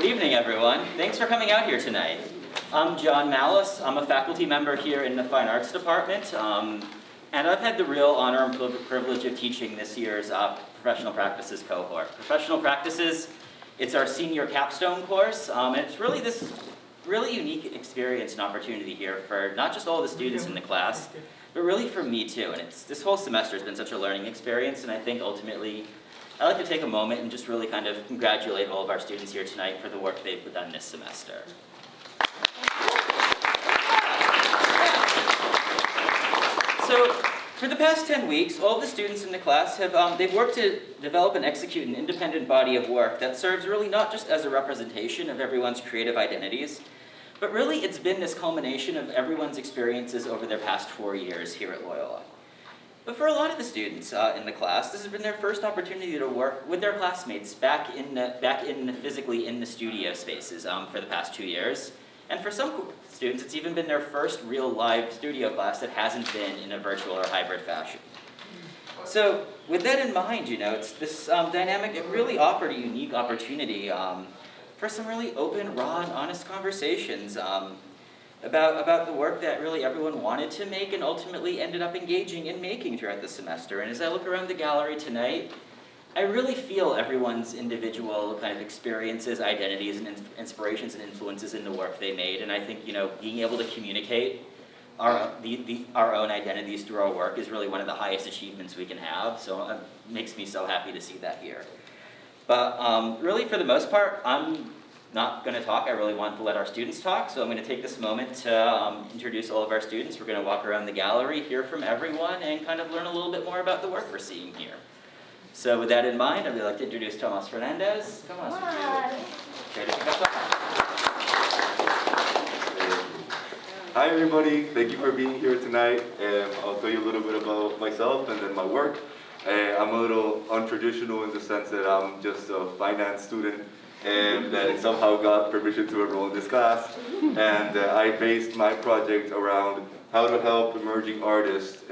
Good evening, everyone. Thanks for coming out here tonight. I'm John Malice. I'm a faculty member here in the Fine Arts Department, and I've had the real honor and privilege of teaching this year's Professional Practices cohort. Professional Practices, it's our senior capstone course, and it's really this really unique experience and opportunity here for not just all the students in the class, but really for me too. And this whole semester has been such a learning experience, and I think ultimately I'd like to take a moment and just really kind of congratulate all of our students here tonight for the work they've done this semester. So, for the past 10 weeks, all of the students in the class have they've worked to develop and execute an independent body of work that serves really not just as a representation of everyone's creative identities, but really it's been this culmination of everyone's experiences over their past 4 years here at Loyola. But for a lot of the students in the class, this has been their first opportunity to work with their classmates physically in the studio spaces for the past 2 years. And for some students, it's even been their first real live studio class that hasn't been in a virtual or hybrid fashion. So with that in mind, it's this dynamic, it really offered a unique opportunity for some really open, raw, and honest conversations about the work that really everyone wanted to make and ultimately ended up engaging in making throughout the semester. And as I look around the gallery tonight, I really feel everyone's individual kind of experiences, identities, and inspirations and influences in the work they made. And I think, being able to communicate our own identities through our work is really one of the highest achievements we can have. So it makes me so happy to see that here. But really, for the most part, I'm not going to talk. I really want to let our students talk. So I'm going to take this moment to introduce all of our students. We're going to walk around the gallery, hear from everyone, and kind of learn a little bit more about the work we're seeing here. So with that in mind, I'd like to introduce Tomas Fernandez. Come on. Okay, to kick us off. Hi everybody, thank you for being here tonight. I'll tell you a little bit about myself and then my work. I'm a little untraditional in the sense that I'm just a finance student and that somehow got permission to enroll in this class. And I based my project around how to help emerging artists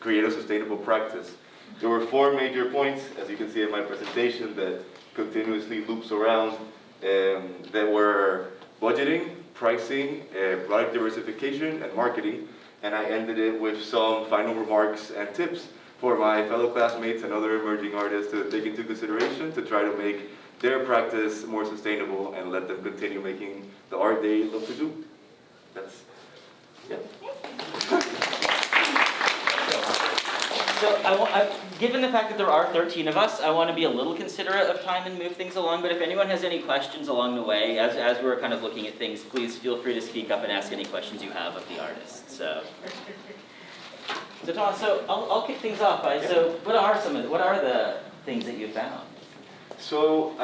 create a sustainable practice. There were 4 major points, as you can see in my presentation, that continuously loops around, that were budgeting, pricing, product diversification, and marketing. And I ended it with some final remarks and tips for my fellow classmates and other emerging artists to take into consideration to try to make their practice more sustainable and let them continue making the art they love to do. That's, yeah. So given the fact that there are 13 of us, I want to be a little considerate of time and move things along, but if anyone has any questions along the way, as we're kind of looking at things, please feel free to speak up and ask any questions you have of the artists. So Thomas, I'll kick things off by, so what are the things that you found? So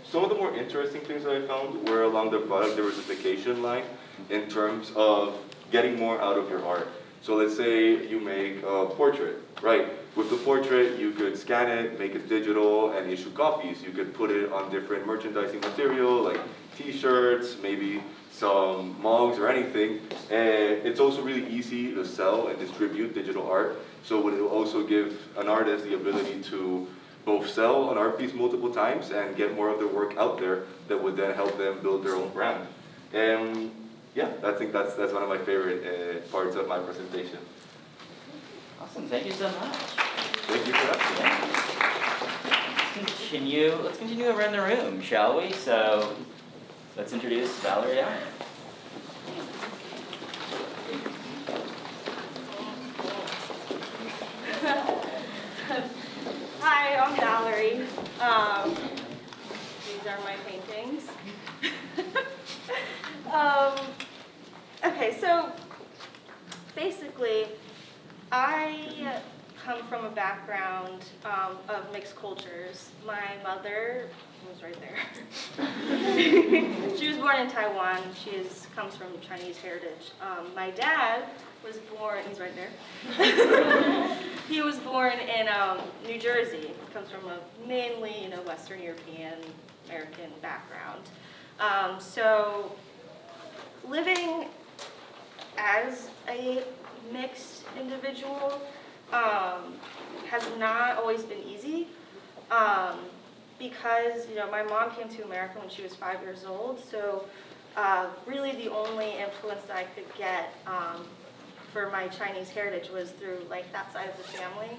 some of the more interesting things that I found were along the product diversification line in terms of getting more out of your art. So let's say you make a portrait, right? With the portrait, you could scan it, make it digital, and issue copies. You could put it on different merchandising material, like t-shirts, maybe some mugs or anything. And it's also really easy to sell and distribute digital art. So it will also give an artist the ability to both sell an art piece multiple times and get more of their work out there that would then help them build their own brand. And yeah, I think that's one of my favorite parts of my presentation. Awesome, thank you so much. Thank you for asking. Let's continue around the room, shall we? So let's introduce Valerie. Hi, I'm Valerie. These are my paintings. Okay, so basically, I come from a background of mixed cultures. My mother was right there. She was born in Taiwan. She comes from Chinese heritage. My dad was born, he's right there. He was born in New Jersey. He comes from a mainly, Western European, American background. So living as a mixed individual has not always been easy. because, you know, my mom came to America when she was 5 years old, so really the only influence that I could get for my Chinese heritage was through like that side of the family.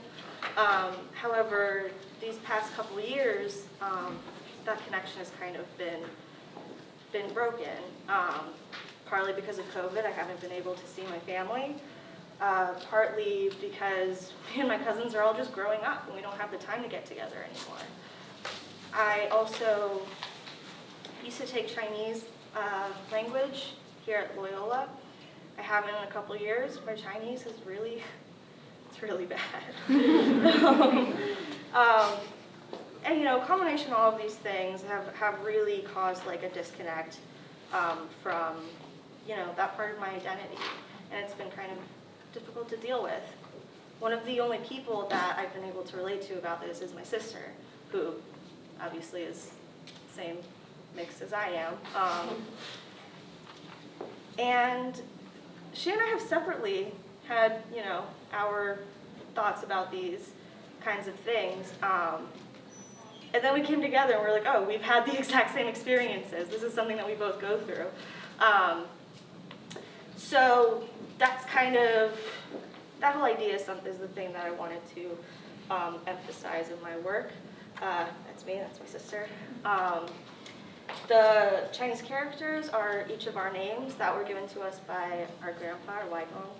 However, these past couple years, that connection has kind of been broken. Partly because of COVID, I haven't been able to see my family. Partly because me and my cousins are all just growing up and we don't have the time to get together anymore. I also used to take Chinese language here at Loyola. I haven't in a couple years. My Chinese is really, it's really bad. And you know, a combination of all of these things have really caused like a disconnect from, you know, that part of my identity. And it's been kind of difficult to deal with. One of the only people that I've been able to relate to about this is my sister, who obviously is the same mix as I am. And she and I have separately had, you know, our thoughts about these kinds of things. And then we came together and we're like, oh, we've had the exact same experiences. This is something that we both go through. So that's kind of, that whole idea is the thing that I wanted to emphasize in my work. That's me, that's my sister. The Chinese characters are each of our names that were given to us by our grandpa, or Waigong,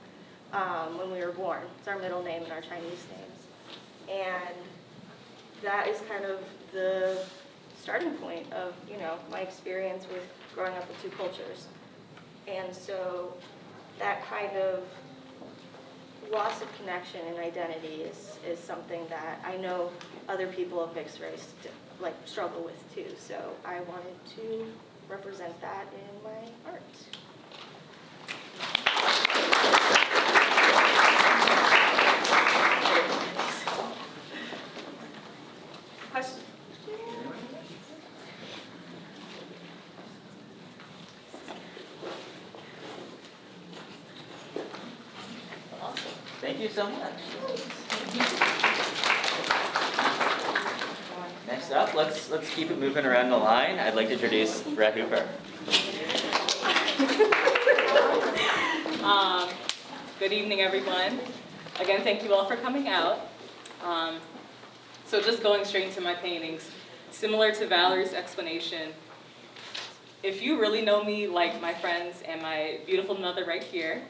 when we were born. It's our middle name and our Chinese names. And that is kind of the starting point of, you know, my experience with growing up with two cultures. And so that kind of loss of connection and identity is something that I know other people of mixed race like struggle with too. So I wanted to represent that in my art. Question? Awesome. Thank you so much. Next up, let's keep it moving around the line. I'd like to introduce Brett Hooper. Good evening, everyone. Again, thank you all for coming out. So just going straight into my paintings, similar to Valerie's explanation, if you really know me like my friends and my beautiful mother right here,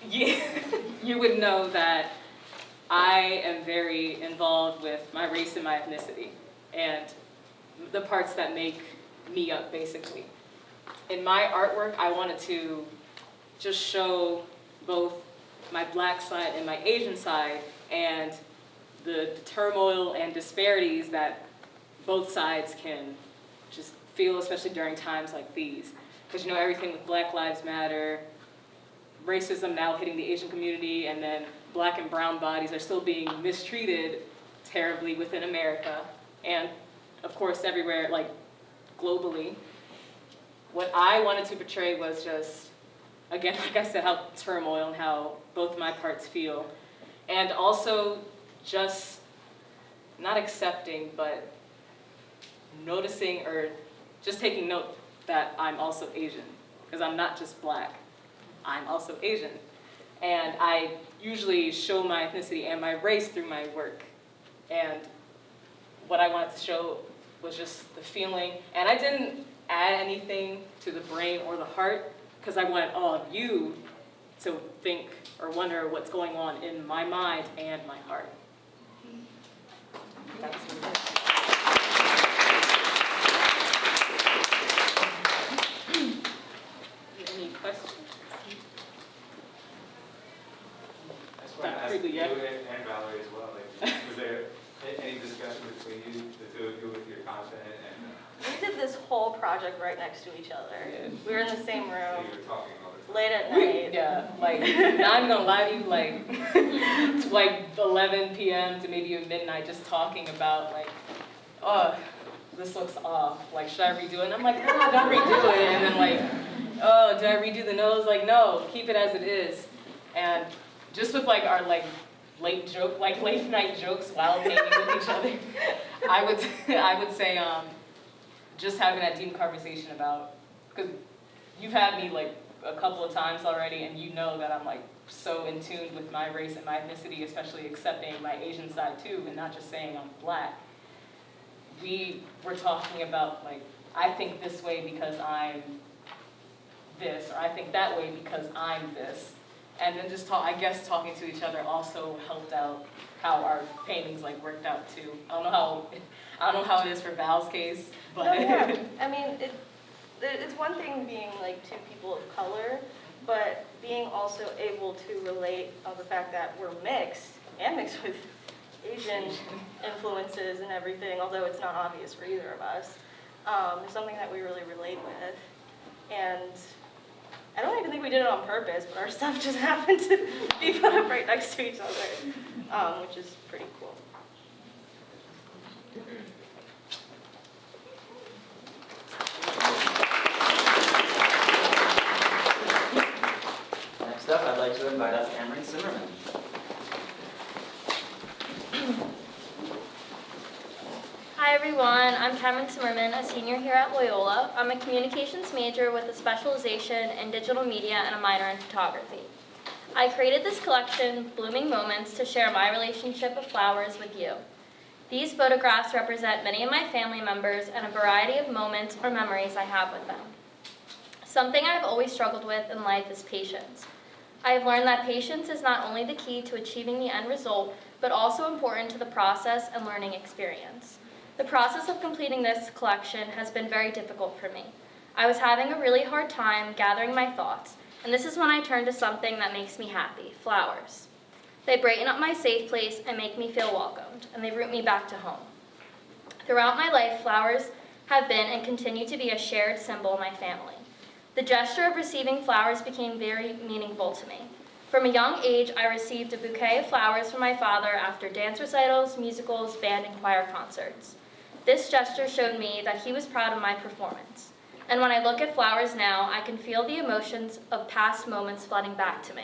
you would know that I am very involved with my race and my ethnicity and the parts that make me up, basically. In my artwork, I wanted to just show both my black side and my Asian side and the turmoil and disparities that both sides can just feel, especially during times like these. Because you know, everything with Black Lives Matter, racism now hitting the Asian community, and then black and brown bodies are still being mistreated terribly within America, and of course everywhere, like globally. What I wanted to portray was just, again, like I said, how turmoil and how both my parts feel. And also just not accepting, but noticing or just taking note that I'm also Asian. Because I'm not just black, I'm also Asian. And I usually show my ethnicity and my race through my work. And what I wanted to show was just the feeling. And I didn't add anything to the brain or the heart, because I wanted all of you to think or wonder what's going on in my mind and my heart. That's what it is. Any questions? I just want to ask you and Valerie as well. Like, was there any discussion between you, the two of you, with your content and We did this whole project right next to each other. Yeah. We were in the same so room, you were talking all the time? late at night. Yeah, like, not even gonna lie to you, like, it's like 11 p.m. to maybe even midnight, just talking about, like, oh, this looks off. Like, should I redo it? And I'm like, no, don't redo it. And then, like, oh, did I redo the nose? Like, no, keep it as it is. And just with, like, our, like, late night jokes while painting with each other. I would say just having that deep conversation about, because you've had me like a couple of times already, and you know that I'm like so in tune with my race and my ethnicity, especially accepting my Asian side too, and not just saying I'm Black. We were talking about like, I think this way because I'm this, or I think that way because I'm this. And then just talking to each other also helped out how our paintings like worked out too. I don't know how it is for Val's case, but No, yeah. I mean, it's one thing being like two people of color, but being also able to relate on the fact that we're mixed with Asian influences and everything, although it's not obvious for either of us, is something that we really relate with. And I don't even think we did it on purpose, but our stuff just happened to be put up right next to each other, which is pretty cool. Next up, I'd like to invite up Cameron Zimmerman. Hi everyone, I'm Cameron Zimmerman, a senior here at Loyola. I'm a communications major with a specialization in digital media and a minor in photography. I created this collection, Blooming Moments, to share my relationship with flowers with you. These photographs represent many of my family members and a variety of moments or memories I have with them. Something I've always struggled with in life is patience. I have learned that patience is not only the key to achieving the end result, but also important to the process and learning experience. The process of completing this collection has been very difficult for me. I was having a really hard time gathering my thoughts, and this is when I turned to something that makes me happy, flowers. They brighten up my safe place and make me feel welcomed, and they root me back to home. Throughout my life, flowers have been and continue to be a shared symbol in my family. The gesture of receiving flowers became very meaningful to me. From a young age, I received a bouquet of flowers from my father after dance recitals, musicals, band, and choir concerts. This gesture showed me that he was proud of my performance. And when I look at flowers now, I can feel the emotions of past moments flooding back to me.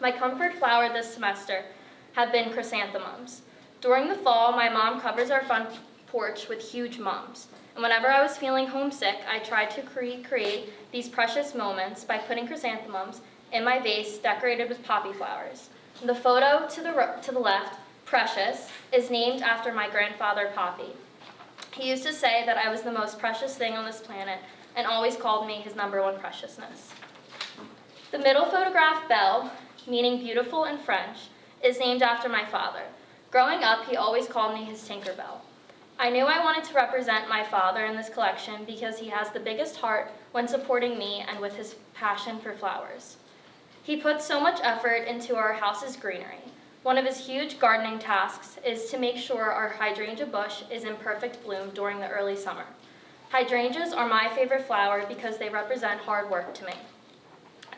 My comfort flower this semester have been chrysanthemums. During the fall, my mom covers our front porch with huge mums. And whenever I was feeling homesick, I tried to recreate these precious moments by putting chrysanthemums in my vase decorated with poppy flowers. The photo to the left, Precious, is named after my grandfather, Poppy. He used to say that I was the most precious thing on this planet and always called me his #1 preciousness. The middle photograph, Belle, meaning beautiful in French, is named after my father. Growing up, he always called me his Tinkerbell. I knew I wanted to represent my father in this collection because he has the biggest heart when supporting me and with his passion for flowers. He puts so much effort into our house's greenery. One of his huge gardening tasks is to make sure our hydrangea bush is in perfect bloom during the early summer. Hydrangeas are my favorite flower because they represent hard work to me.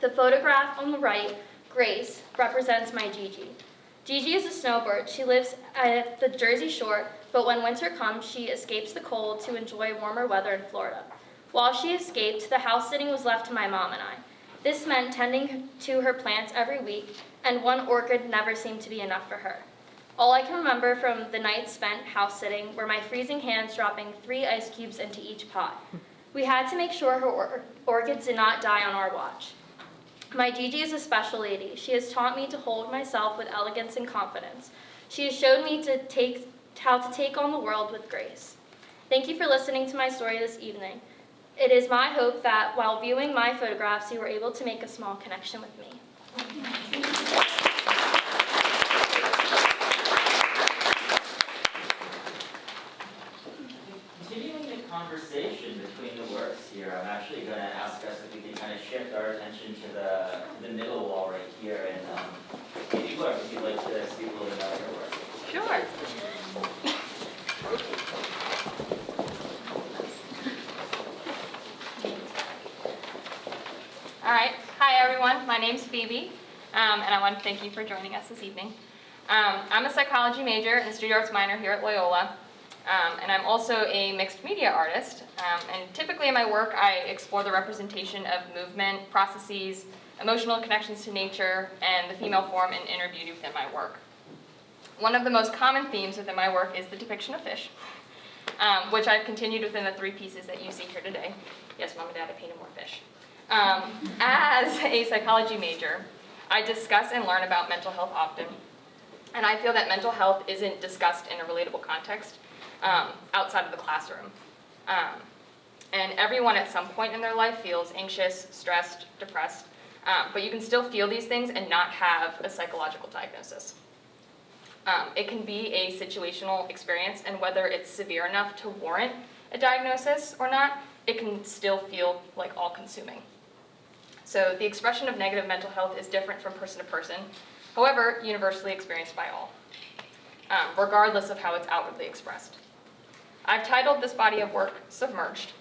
The photograph on the right, Grace, represents my Gigi. Gigi is a snowbird. She lives at the Jersey Shore, but when winter comes, she escapes the cold to enjoy warmer weather in Florida. While she escaped, the house sitting was left to my mom and I. This meant tending to her plants every week, and one orchid never seemed to be enough for her. All I can remember from the night spent house sitting were my freezing hands dropping 3 ice cubes into each pot. We had to make sure her orchids did not die on our watch. My Gigi is a special lady. She has taught me to hold myself with elegance and confidence. She has showed me how to take on the world with grace. Thank you for listening to my story this evening. It is my hope that while viewing my photographs, you were able to make a small connection with me. Continuing the conversation between the works here, I'm actually going to ask us if we can kind of shift our attention to the middle wall right here. And Phoebe, if you'd like to speak a little bit about your work. sure. All right. Hi, everyone. My name's Phoebe, and I want to thank you for joining us this evening. I'm a psychology major and a studio arts minor here at Loyola, and I'm also a mixed media artist. And typically in my work, I explore the representation of movement, processes, emotional connections to nature, and the female form and inner beauty within my work. One of the most common themes within my work is the depiction of fish, which I've continued within the 3 pieces that you see here today. Yes, Mom and Dad, I painted more fish. As a psychology major, I discuss and learn about mental health often, and I feel that mental health isn't discussed in a relatable context outside of the classroom. And everyone at some point in their life feels anxious, stressed, depressed, but you can still feel these things and not have a psychological diagnosis. It can be a situational experience, and whether it's severe enough to warrant a diagnosis or not, it can still feel like all-consuming. So the expression of negative mental health is different from person to person, however, universally experienced by all, regardless of how it's outwardly expressed. I've titled this body of work Submerged,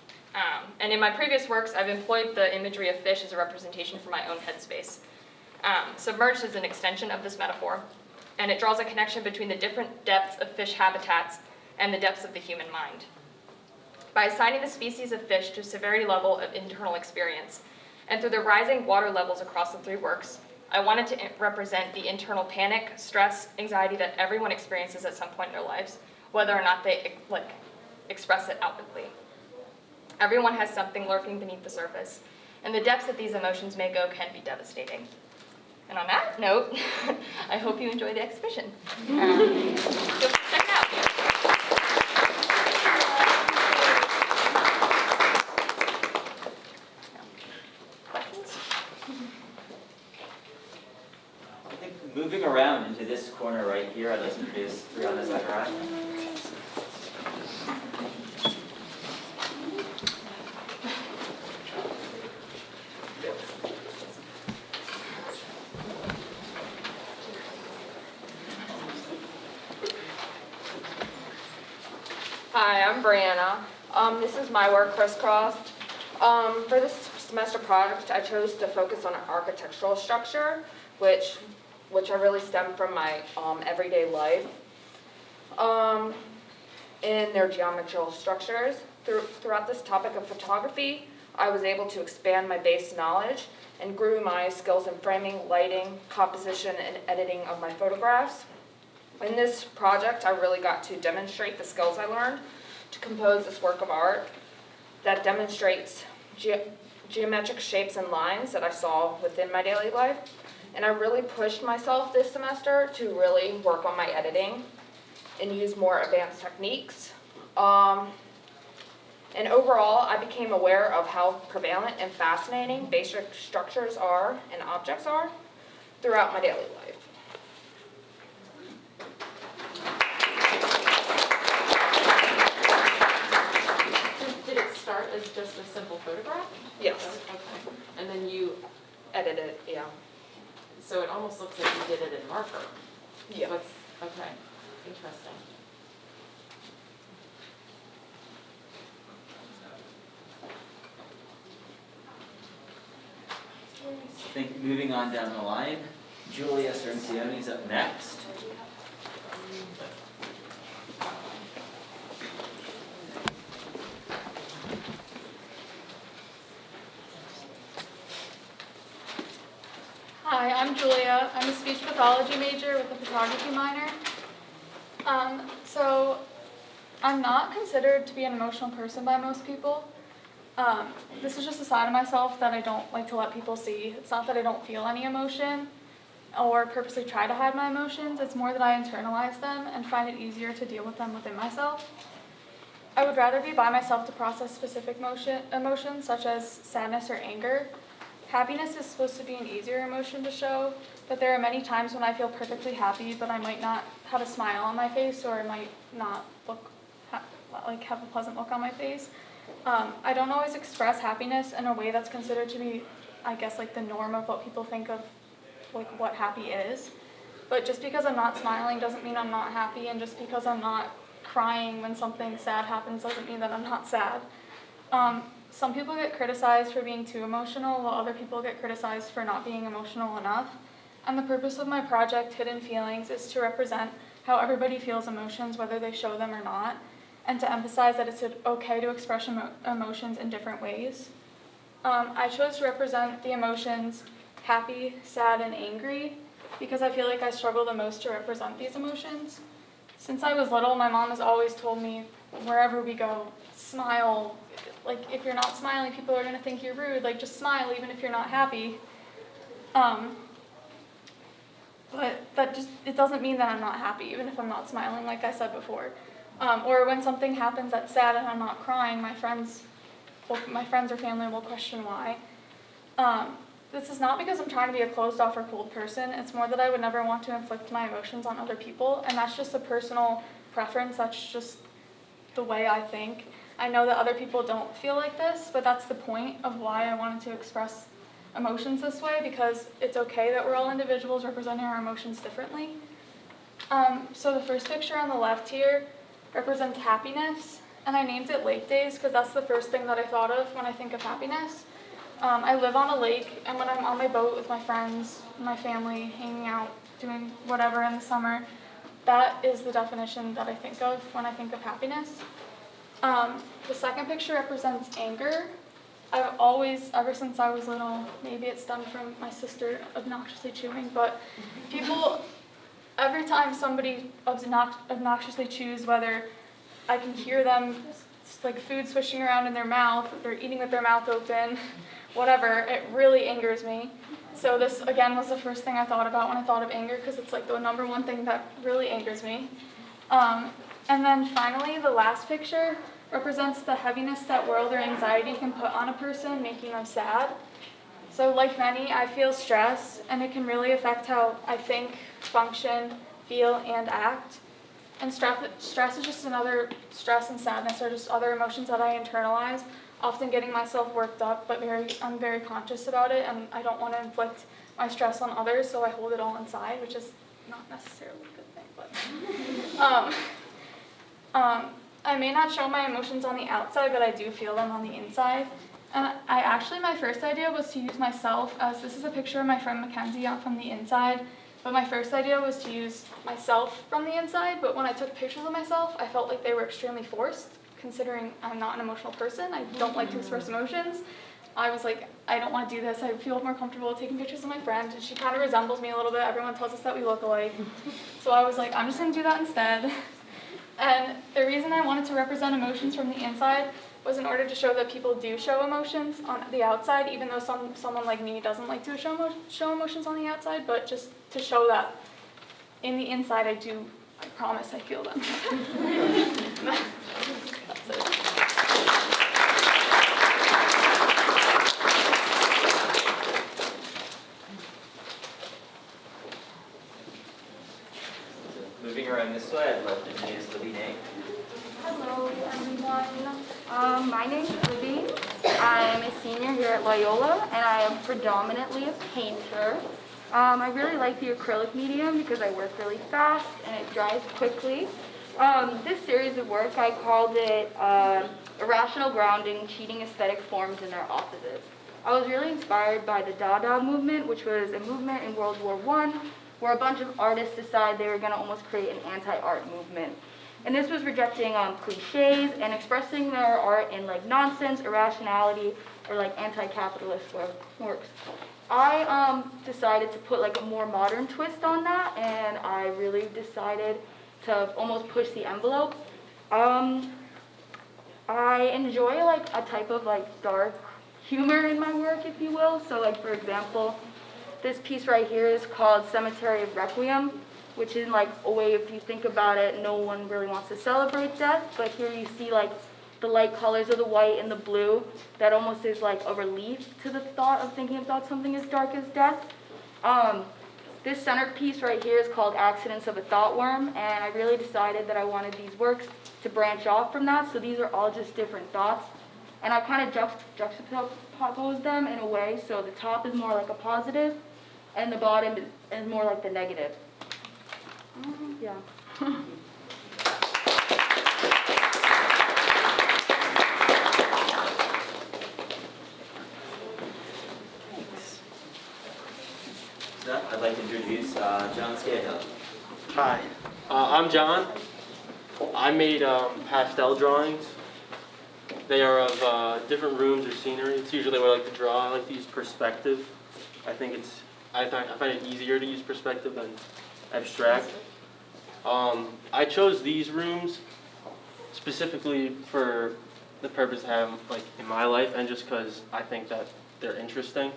and in my previous works, I've employed the imagery of fish as a representation for my own headspace. Submerged is an extension of this metaphor, and it draws a connection between the different depths of fish habitats and the depths of the human mind. By assigning the species of fish to a severity level of internal experience, and through the rising water levels across the 3 works, I wanted to represent the internal panic, stress, anxiety that everyone experiences at some point in their lives, whether or not they express it outwardly. Everyone has something lurking beneath the surface, and the depths that these emotions may go can be devastating. And on that note, I hope you enjoy the exhibition. Check it out. Questions? I think moving around into this corner right here, I'd like to introduce Brianna, is that right? Hi, I'm Brianna. This is my work, Crisscrossed. For this semester project, I chose to focus on architectural structure, which I really stem from my everyday life. In their geometrical structures. Throughout this topic of photography, I was able to expand my base knowledge and grew my skills in framing, lighting, composition, and editing of my photographs. In this project, I really got to demonstrate the skills I learned to compose this work of art that demonstrates geometric shapes and lines that I saw within my daily life. And I really pushed myself this semester to really work on my editing and use more advanced techniques. And overall, I became aware of how prevalent and fascinating basic structures are and objects are throughout my daily life. Did it start as just a simple photograph? Yes. Okay. And then you, Edited, yeah. so it almost looks like you did it in marker. Yeah. Okay, interesting. I think moving on down the line, Julia Cerncioni's up next. Hi, I'm Julia. I'm a speech pathology major with a photography minor. So I'm not considered to be an emotional person by most people. This is just a side of myself that I don't like to let people see. It's not that I don't feel any emotion or purposely try to hide my emotions. It's more that I internalize them and find it easier to deal with them within myself. I would rather be by myself to process specific emotions such as sadness or anger. Happiness is supposed to be an easier emotion to show, but there are many times when I feel perfectly happy, but I might not have a smile on my face, or I might not have a pleasant look on my face. I don't always express happiness in a way that's considered to be, I guess, like the norm of what people think of, like what happy is. But just because I'm not smiling doesn't mean I'm not happy, and just because I'm not crying when something sad happens doesn't mean that I'm not sad. Some people get criticized for being too emotional, while other people get criticized for not being emotional enough. And the purpose of my project, Hidden Feelings, is to represent how everybody feels emotions, whether they show them or not, and to emphasize that it's okay to express emotions in different ways. I chose to represent the emotions happy, sad, and angry because I feel like I struggle the most to represent these emotions. Since I was little, my mom has always told me wherever we go, smile. Like, if you're not smiling, people are going to think you're rude. Like, just smile even if you're not happy. But it doesn't mean that I'm not happy, even if I'm not smiling, like I said before. Or when something happens that's sad and I'm not crying, my friends or family will question why. This is not because I'm trying to be a closed off or cold person. It's more that I would never want to inflict my emotions on other people, and that's just a personal preference. That's just the way I think. I know that other people don't feel like this, but that's the point of why I wanted to express emotions this way, because it's okay that we're all individuals representing our emotions differently. So the first picture on the left here represents happiness, and I named it Lake Days because that's the first thing that I thought of when I think of happiness. I live on a lake, and when I'm on my boat with my friends, my family, hanging out, doing whatever in the summer, that is the definition that I think of when I think of happiness. The second picture represents anger. I've always, ever since I was little, maybe it's done from my sister obnoxiously chewing, but people, every time somebody obnoxiously chews, whether I can hear them, like food swishing around in their mouth, they're eating with their mouth open, whatever, it really angers me. So this, again, was the first thing I thought about when I thought of anger, because it's like the number one thing that really angers me. And then finally, the last picture represents the heaviness that world or anxiety can put on a person, making them sad. So like many, I feel stress, and it can really affect how I think, function, feel, and act. And stress is just another, stress and sadness are just other emotions that I internalize, often getting myself worked up, but I'm very conscious about it, and I don't want to inflict my stress on others, so I hold it all inside, which is not necessarily a good thing, but I may not show my emotions on the outside, but I do feel them on the inside. And my first idea was to use myself as, this is a picture of my friend Mackenzie out from the inside, but my first idea was to use myself from the inside, but when I took pictures of myself, I felt like they were extremely forced, considering I'm not an emotional person. I don't like to express emotions. I was like, I don't want to do this. I feel more comfortable taking pictures of my friend, and she kind of resembles me a little bit. Everyone tells us that we look alike. So I was like, I'm just going to do that instead. And the reason I wanted to represent emotions from the inside was in order to show that people do show emotions on the outside, even though someone like me doesn't like to show emotions on the outside, but just to show that in the inside I promise I feel them. That's it. Moving around this way, I'd love to introduce Libby Nate. Hello, everyone. My name is Phoebe. I'm a senior here at Loyola, and I am predominantly a painter. I really like the acrylic medium because I work really fast and it dries quickly. This series of work, I called it Irrational Grounding, Cheating Aesthetic Forms and Their Opposites. I was really inspired by the Dada movement, which was a movement in World War I, where a bunch of artists decided they were going to almost create an anti-art movement. And this was rejecting cliches and expressing their art in like nonsense, irrationality, or like anti-capitalist works. I decided to put like a more modern twist on that, and I really decided to almost push the envelope. I enjoy like a type of like dark humor in my work, if you will. So like for example, this piece right here is called Cemetery of Requiem, which is like a way, if you think about it, no one really wants to celebrate death, but here you see like the light colors of the white and the blue, that almost is like a relief to the thought of thinking about something as dark as death. This centerpiece right here is called Accidents of a Thought Worm, and I really decided that I wanted these works to branch off from that, so these are all just different thoughts. And I kind of juxtapose them in a way, so the top is more like a positive, and the bottom is more like the negative. Yeah. So I'd like to introduce John Scahill. Hi, I'm John. I made pastel drawings. They are of different rooms or scenery. It's usually what I like to draw. I like to use perspective. I think I find it easier to use perspective than abstract. I chose these rooms specifically for the purpose I have like in my life, and just because I think that they're interesting.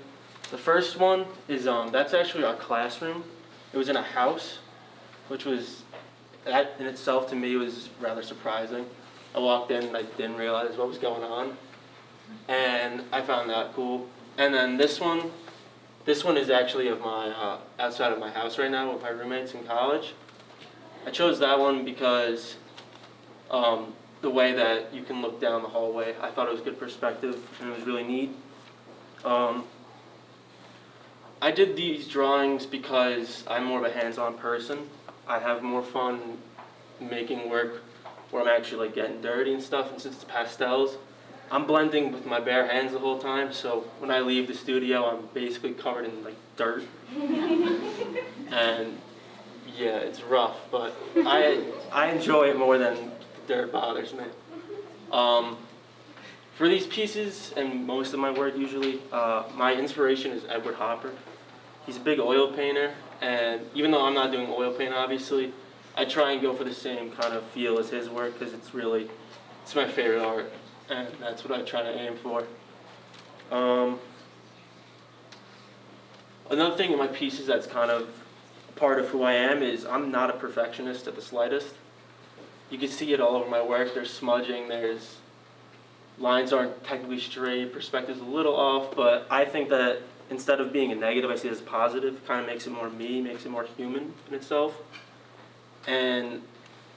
The first one is that's actually our classroom. It was in a house, which was that in itself to me was rather surprising. I walked in and I didn't realize what was going on, and I found that cool. And then this one is actually of my outside of my house right now with my roommates in college. I chose that one because the way that you can look down the hallway, I thought it was good perspective and it was really neat. I did these drawings because I'm more of a hands-on person. I have more fun making work where I'm actually like getting dirty and stuff, and since it's pastels, I'm blending with my bare hands the whole time, so when I leave the studio, I'm basically covered in like dirt. And yeah, it's rough, but I enjoy it more than the dirt bothers me. For these pieces, and most of my work usually, my inspiration is Edward Hopper. He's a big oil painter, and even though I'm not doing oil paint, obviously, I try and go for the same kind of feel as his work, because it's my favorite art, and that's what I try to aim for. Another thing in my pieces that's kind of part of who I am is I'm not a perfectionist at the slightest. You can see it all over my work. There's smudging, there's lines aren't technically straight, perspective's a little off, but I think that instead of being a negative, I see it as positive. Kind of makes it more me, makes it more human in itself. And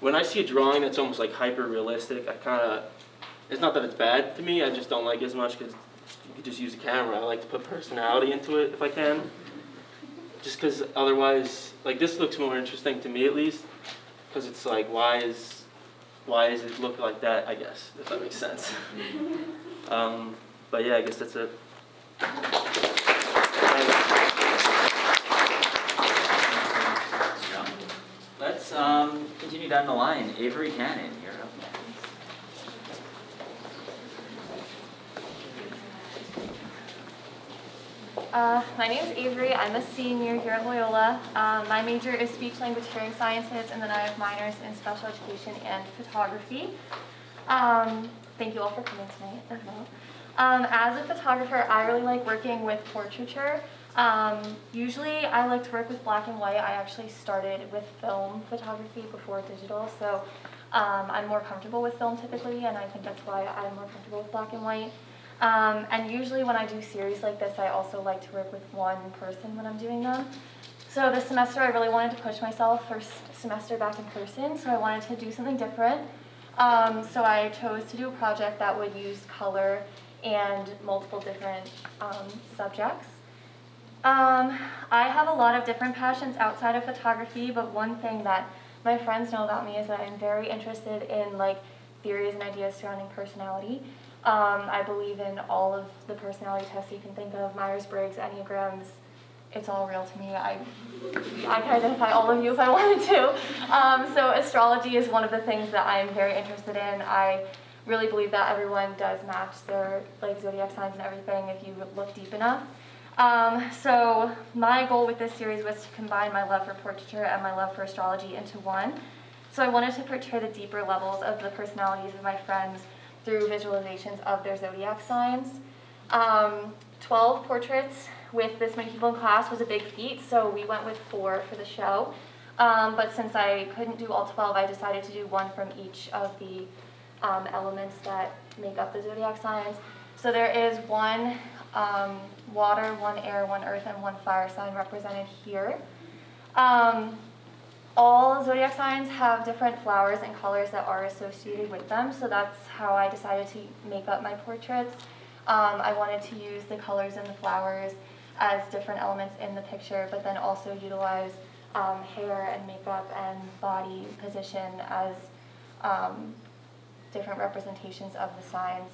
when I see a drawing that's almost like hyper-realistic, it's not that it's bad to me, I just don't like it as much because you could just use a camera. I like to put personality into it if I can. Just because otherwise, like this looks more interesting to me at least, because it's like, why does it look like that, I guess, if that makes sense. But yeah, I guess that's it. Let's continue down the line. Avery Cannon, you're up next. My name is Avery. I'm a senior here at Loyola. My major is speech language hearing sciences, and then I have minors in special education and photography. Thank you all for coming tonight as well. As a photographer, I really like working with portraiture. Usually I like to work with black and white. I actually started with film photography before digital, so I'm more comfortable with film typically, and I think that's why I'm more comfortable with black and white. And usually when I do series like this, I also like to work with one person when I'm doing them. So this semester I really wanted to push myself, first semester back in person, so I wanted to do something different. So I chose to do a project that would use color and multiple different subjects. I have a lot of different passions outside of photography, but one thing that my friends know about me is that I'm very interested in like theories and ideas surrounding personality. I believe in all of the personality tests you can think of, Myers-Briggs, Enneagrams. It's all real to me. I can identify all of you if I wanted to. So astrology is one of the things that I'm very interested in. I really believe that everyone does match their like zodiac signs and everything if you look deep enough. So my goal with this series was to combine my love for portraiture and my love for astrology into one. So I wanted to portray the deeper levels of the personalities of my friends through visualizations of their zodiac signs. 12 portraits with this many people in class was a big feat, so we went with 4 for the show. But since I couldn't do all 12, I decided to do one from each of the elements that make up the zodiac signs. So there is one water, one air, one earth, and one fire sign represented here. All zodiac signs have different flowers and colors that are associated with them, so that's how I decided to make up my portraits. I wanted to use the colors and the flowers as different elements in the picture, but then also utilize hair and makeup and body position as different representations of the signs.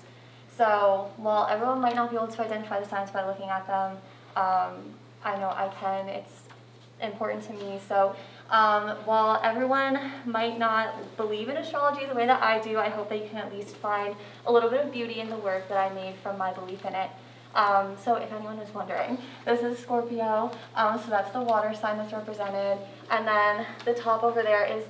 So while everyone might not be able to identify the signs by looking at them, I know I can. It's important to me. So while everyone might not believe in astrology the way that I do, I hope that you can at least find a little bit of beauty in the work that I made from my belief in it. So if anyone was wondering, this is Scorpio, so that's the water sign that's represented. And then the top over there is